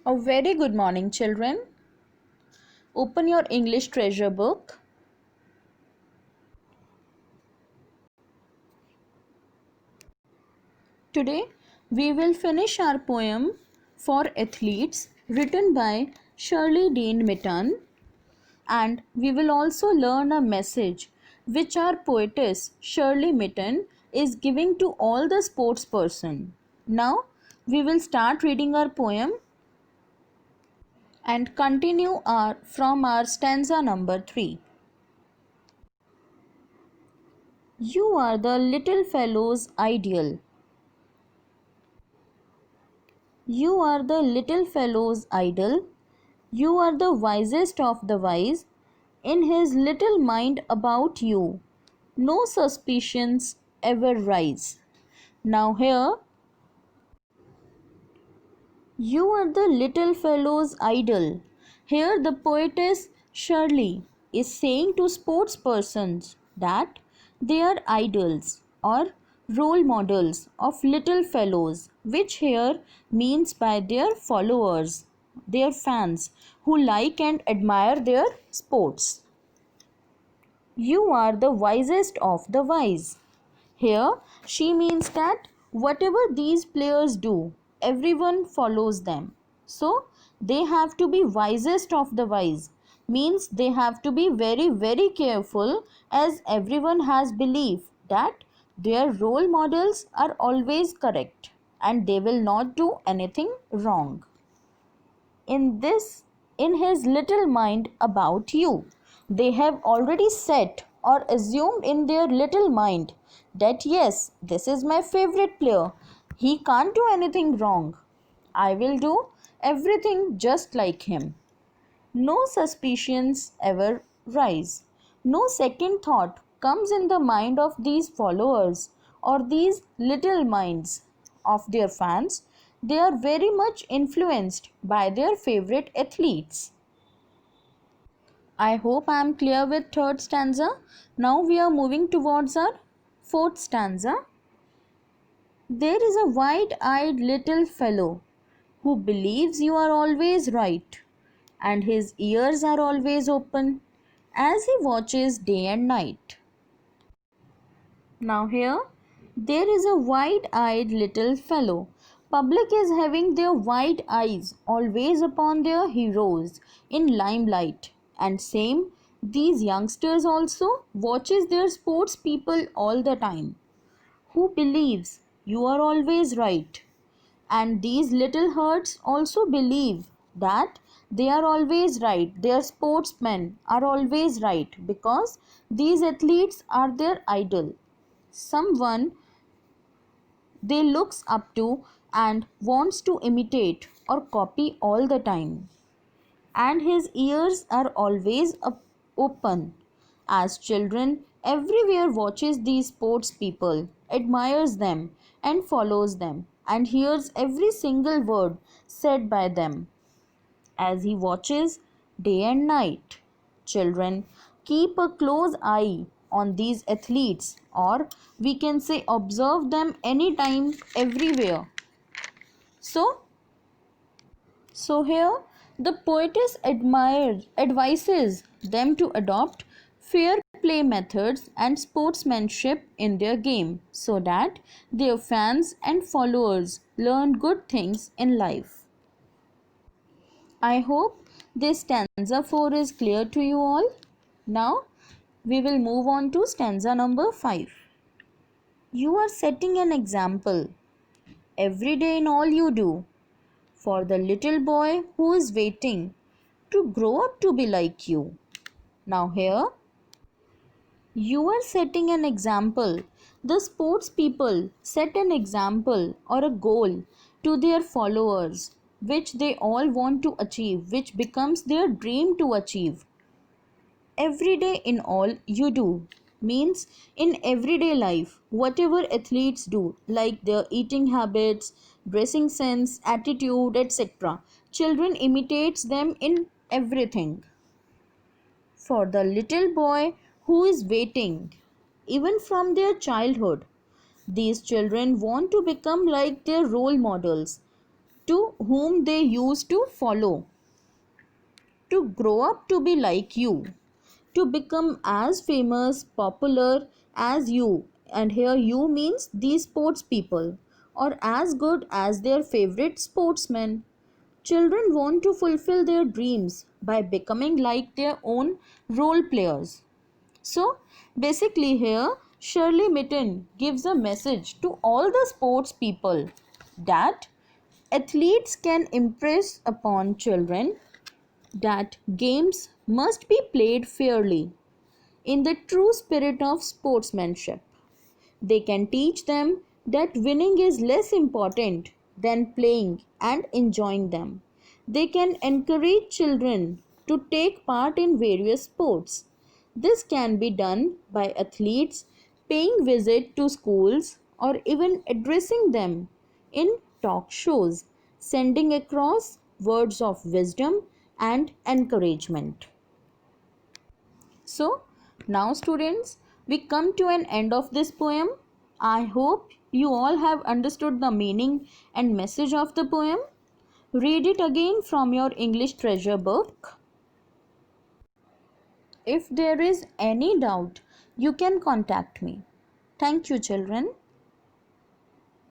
A very good morning, children. Open your English treasure book. Today, we will finish our poem for athletes written by Shirley Dean Mitton, and we will also learn a message which our poetess Shirley Mitton is giving to all the sports person. Now, we will start reading our poem and continue from our stanza number 3. You are the little fellow's ideal. You are the little fellow's idol. You are the wisest of the wise. In his little mind about you, no suspicions ever rise. Now here, you are the little fellow's idol. Here the poetess Shirley is saying to sports persons that they are idols or role models of little fellows, which here means by their followers, their fans who like and admire their sports. You are the wisest of the wise. Here she means that whatever these players do, everyone follows them. So they have to be wisest of the wise. Means they have to be very, very careful, as everyone has belief that their role models are always correct and they will not do anything wrong. In his little mind about you, they have already set or assumed in their little mind that yes, this is my favorite player, he can't do anything wrong, I will do everything just like him. No suspicions ever rise. No second thought comes in the mind of these followers or these little minds of their fans. They are very much influenced by their favorite athletes. I hope I am clear with third stanza. Now we are moving towards our fourth stanza. There is a wide-eyed little fellow who believes you are always right, and his ears are always open as he watches day and night. Now here, there is a wide-eyed little fellow. Public is having their wide eyes always upon their heroes in limelight, and same these youngsters also watches their sports people all the time, who believes you are always right. And these little herds also believe that they are always right, their sportsmen are always right, because these athletes are their idol, someone they looks up to and wants to imitate or copy all the time. And his ears are always open, as children everywhere watches these sports people, admires them and follows them, and hears every single word said by them as he watches day and night. Children keep a close eye on these athletes, or we can say observe them anytime, everywhere. So here the poetess advises them to adopt fair play methods and sportsmanship in their game, so that their fans and followers learn good things in life. I hope this stanza 4 is clear to you all. Now we will move on to stanza number 5. You are setting an example every day in all you do for the little boy who is waiting to grow up to be like you. Now here, you are setting an example. The sports people set an example or a goal to their followers, which they all want to achieve, which becomes their dream to achieve. Every day in all you do means in everyday life, whatever athletes do, like their eating habits, dressing sense, attitude, etc., children imitates them in everything. For the little boy who is waiting, even from their childhood, these children want to become like their role models, to whom they used to follow, to grow up to be like you, to become as famous, popular as you, and here you means these sports people, or as good as their favorite sportsmen. Children want to fulfill their dreams by becoming like their own role players. So basically, here Shirley Mitten gives a message to all the sports people that athletes can impress upon children that games must be played fairly in the true spirit of sportsmanship. They can teach them that winning is less important than playing and enjoying them. They can encourage children to take part in various sports. This can be done by athletes paying visit to schools or even addressing them in talk shows, sending across words of wisdom and encouragement. So, now students, we come to an end of this poem. I hope you all have understood the meaning and message of the poem. Read it again from your English treasure book. If there is any doubt, you can contact me. Thank you, children.